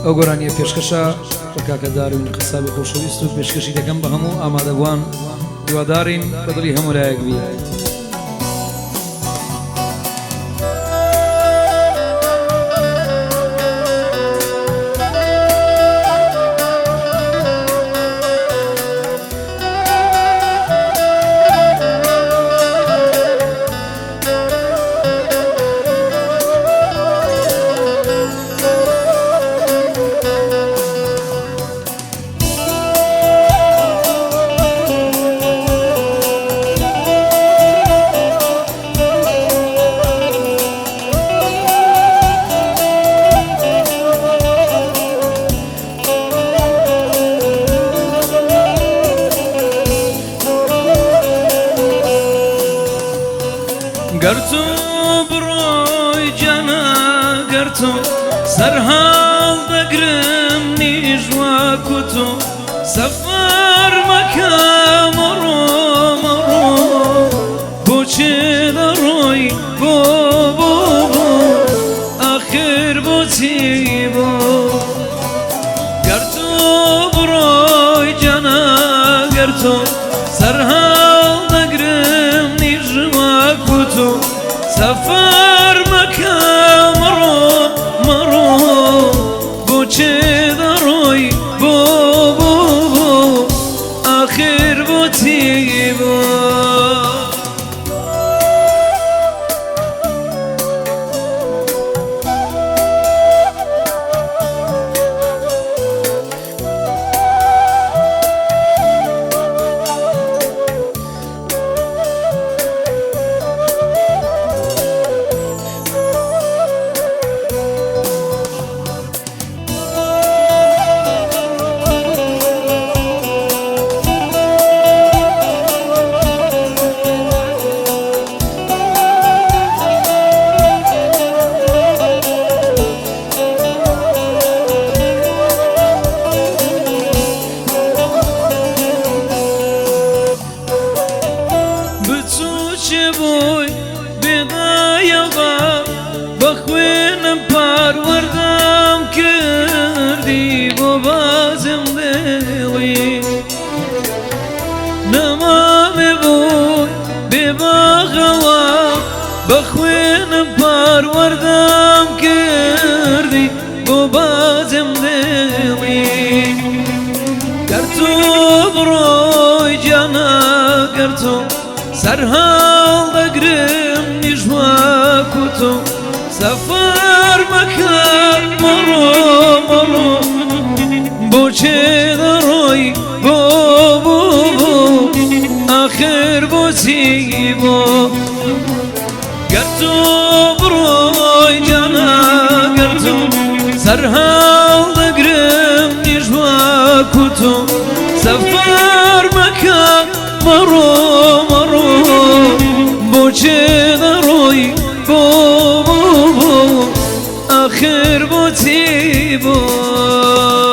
ئەو گۆرانیە پێشکەشە بە کاکە داروین قسابی خۆشەویست و پێشکەشی دەکەم بە هەموو ئامادەبووان هیوادارین بە دڵی هەموو لایەک بێت. گرتو بروی جانا گرتو سر حال دگرم نیجوا کتو سفر مکم مرو مرو بوچه دروی بو بو بو آخر بوتی بو گرتو بروی جانا گرتو سر حال دگرم نیجوا کتو سفر مكان مرو مرو بوچه دروي بو بو بو آخر بوتي بو بوي بدايغا بخوينم پروردم کردی بو بازم دلی نمام بوي بباغوا بخوينم پروردم کردی بو بازم دلی گرتو بروی جانا گرتو سرحال دقرم نجوا كتو سفر مكان مرو مرو بوچه دروي بو بو بو آخر بوتي بو گرتو بروي جانا گرتو سرحال دقرم نجوا كتو سفر مكان مرو مرو بوچه دروي بو بو بو آخر بوتي بو